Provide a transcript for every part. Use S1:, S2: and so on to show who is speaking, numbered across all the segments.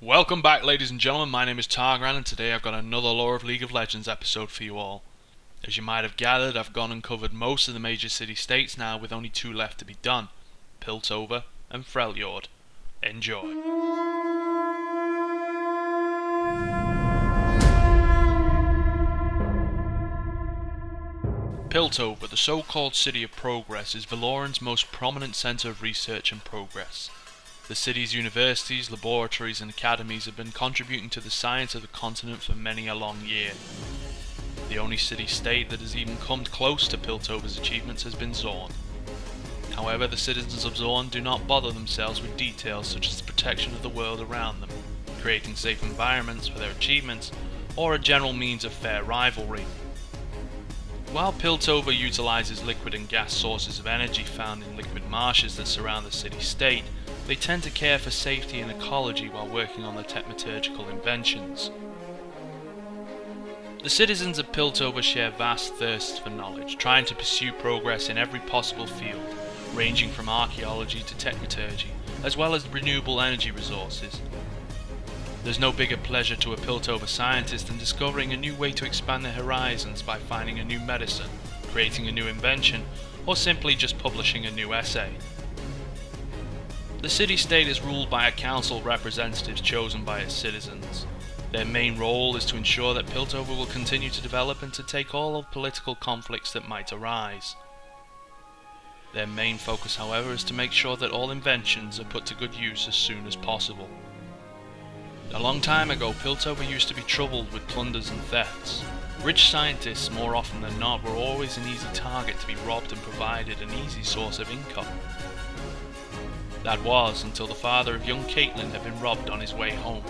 S1: Welcome back, ladies and gentlemen. My name is Targran, and today I've got another Lore of League of Legends episode for you all. As you might have gathered, I've gone and covered most of the major city-states now, with only two left to be done: Piltover and Freljord. Enjoy. Piltover, the so-called City of Progress, is Valoran's most prominent centre of research and progress. The city's universities, laboratories and academies have been contributing to the science of the continent for many a long year. The only city-state that has even come close to Piltover's achievements has been Zorn. However, the citizens of Zorn do not bother themselves with details such as the protection of the world around them, creating safe environments for their achievements, or a general means of fair rivalry. While Piltover utilizes liquid and gas sources of energy found in liquid marshes that surround the city-state, they tend to care for safety and ecology while working on their technological inventions. The citizens of Piltover share vast thirsts for knowledge, trying to pursue progress in every possible field, ranging from archaeology to technology, as well as renewable energy resources. There's no bigger pleasure to a Piltover scientist than discovering a new way to expand their horizons by finding a new medicine, creating a new invention, or simply just publishing a new essay. The city-state is ruled by a council of representatives chosen by its citizens. Their main role is to ensure that Piltover will continue to develop and to take all of political conflicts that might arise. Their main focus, however, is to make sure that all inventions are put to good use as soon as possible. A long time ago, Piltover used to be troubled with plunders and thefts. Rich scientists, more often than not, were always an easy target to be robbed and provided an easy source of income. That was until the father of young Caitlin had been robbed on his way home.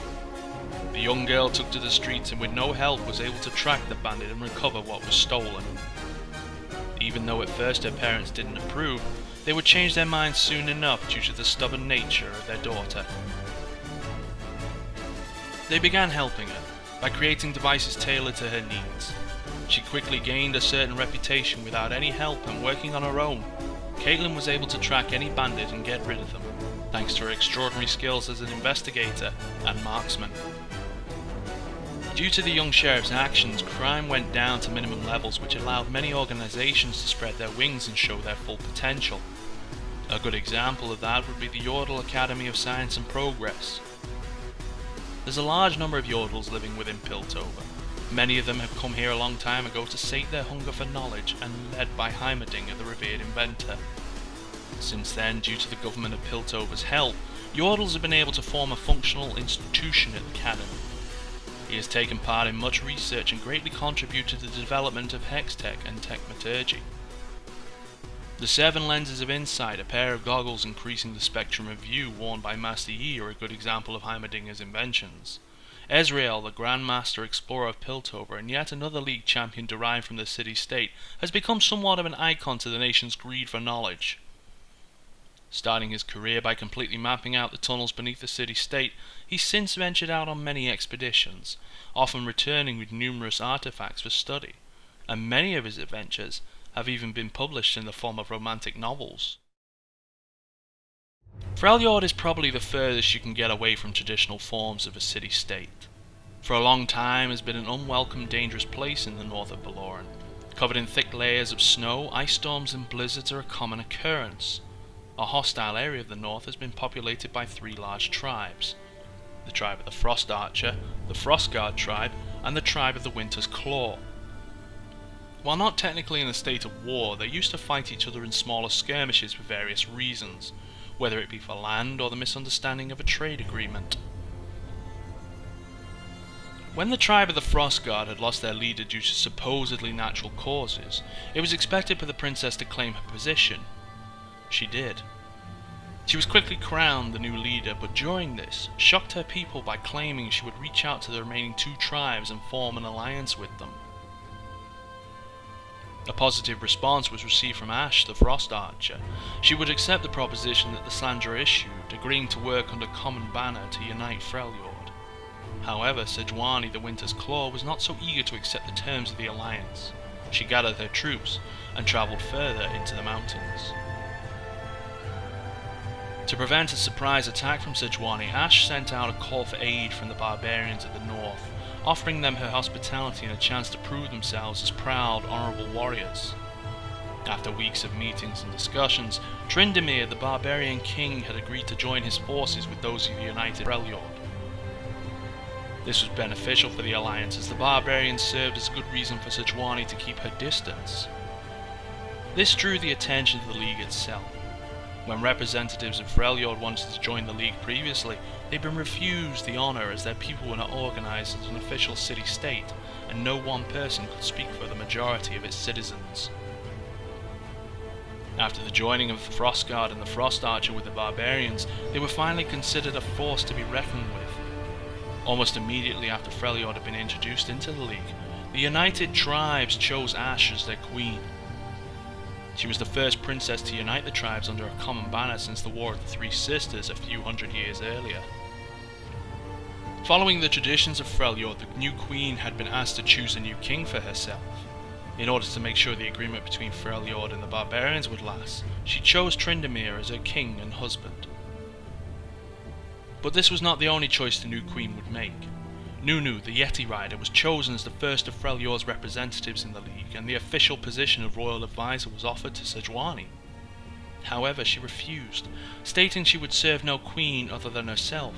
S1: The young girl took to the streets and with no help was able to track the bandit and recover what was stolen. Even though at first her parents didn't approve, they would change their minds soon enough due to the stubborn nature of their daughter. They began helping her by creating devices tailored to her needs. She quickly gained a certain reputation without any help, and working on her own, Caitlin was able to track any bandit and get rid of them, thanks to her extraordinary skills as an investigator and marksman. Due to the young sheriff's actions, crime went down to minimum levels, which allowed many organizations to spread their wings and show their full potential. A good example of that would be the Yordle Academy of Science and Progress. There's a large number of Yordles living within Piltover. Many of them have come here a long time ago to sate their hunger for knowledge, and led by Heimerdinger, the revered inventor. Since then, due to the government of Piltover's help, Yordles have been able to form a functional institution at the academy. He has taken part in much research and greatly contributed to the development of Hextech and Techmaturgy. The 7 lenses of insight, a pair of goggles increasing the spectrum of view worn by Master Yi, are a good example of Heimerdinger's inventions. Ezreal, the Grand Master Explorer of Piltover, and yet another League champion derived from the city-state, has become somewhat of an icon to the nation's greed for knowledge. Starting his career by completely mapping out the tunnels beneath the city-state, he's since ventured out on many expeditions, often returning with numerous artifacts for study, and many of his adventures have even been published in the form of romantic novels. Freljord is probably the furthest you can get away from traditional forms of a city-state. For a long time has been an unwelcome, dangerous place in the north of Valoran. Covered in thick layers of snow, ice storms and blizzards are a common occurrence. A hostile area of the north has been populated by 3 large tribes: the tribe of the Frost Archer, the Frostguard tribe, and the tribe of the Winter's Claw. While not technically in a state of war, they used to fight each other in smaller skirmishes for various reasons, whether it be for land or the misunderstanding of a trade agreement. When the tribe of the Frostguard had lost their leader due to supposedly natural causes, it was expected for the princess to claim her position. She did. She was quickly crowned the new leader, but during this, shocked her people by claiming she would reach out to the remaining 2 tribes and form an alliance with them. A positive response was received from Ashe, the Frost Archer. She would accept the proposition that the Slanderer issued, agreeing to work under common banner to unite Freljord. However, Sejuani, the Winter's Claw, was not so eager to accept the terms of the alliance. She gathered her troops and travelled further into the mountains. To prevent a surprise attack from Sejuani, Ashe sent out a call for aid from the barbarians at the north, offering them her hospitality and a chance to prove themselves as proud, honourable warriors. After weeks of meetings and discussions, Tryndamere, the barbarian king, had agreed to join his forces with those of the united Freljord. This was beneficial for the alliance, as the barbarians served as a good reason for Sejuani to keep her distance. This drew the attention of the League itself. When representatives of Freljord wanted to join the League previously, they'd been refused the honour as their people were not organised as an official city-state, and no one person could speak for the majority of its citizens. After the joining of the Frostguard and the Frost Archer with the barbarians, they were finally considered a force to be reckoned with. Almost immediately after Freljord had been introduced into the League, the United Tribes chose Ashe as their queen. She was the first princess to unite the tribes under a common banner since the War of the Three Sisters a few hundred years earlier. Following the traditions of Freljord, the new queen had been asked to choose a new king for herself. In order to make sure the agreement between Freljord and the barbarians would last, she chose Tryndamere as her king and husband. But this was not the only choice the new queen would make. Nunu, the Yeti Rider, was chosen as the first of Freljord's representatives in the League, and the official position of royal advisor was offered to Sejuani. However, she refused, stating she would serve no queen other than herself.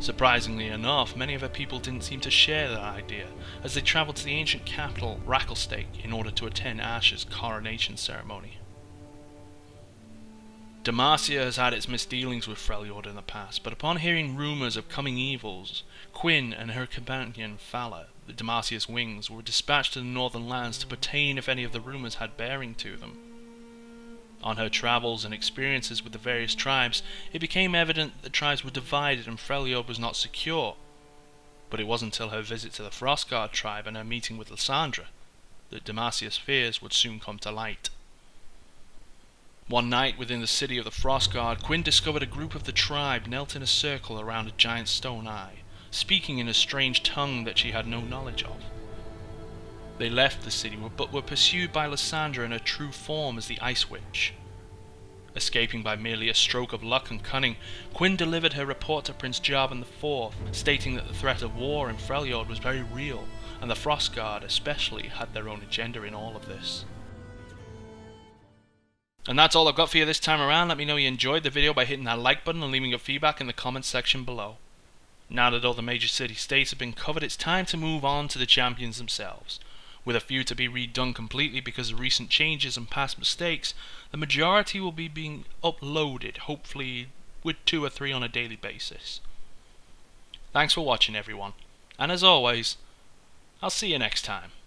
S1: Surprisingly enough, many of her people didn't seem to share that idea, as they travelled to the ancient capital, Racklestake, in order to attend Ashe's coronation ceremony. Demacia has had its misdealings with Freljord in the past, but upon hearing rumours of coming evils, Quinn and her companion Fala, the Demacia's wings, were dispatched to the northern lands to pertain if any of the rumours had bearing to them. On her travels and experiences with the various tribes, it became evident that the tribes were divided and Freljord was not secure. But it wasn't until her visit to the Frostguard tribe and her meeting with Lysandra that Demacia's fears would soon come to light. One night within the city of the Frostguard, Quinn discovered a group of the tribe knelt in a circle around a giant stone eye, speaking in a strange tongue that she had no knowledge of. They left the city but were pursued by Lysandra in her true form as the Ice Witch. Escaping by merely a stroke of luck and cunning, Quinn delivered her report to Prince Jarvan IV, stating that the threat of war in Freljord was very real, and the Frostguard especially had their own agenda in all of this. And that's all I've got for you this time around. Let me know you enjoyed the video by hitting that like button and leaving your feedback in the comments section below. Now that all the major city-states have been covered, it's time to move on to the champions themselves. With a few to be redone completely because of recent changes and past mistakes, the majority will be being uploaded, hopefully with 2 or 3 on a daily basis. Thanks for watching everyone, and as always, I'll see you next time.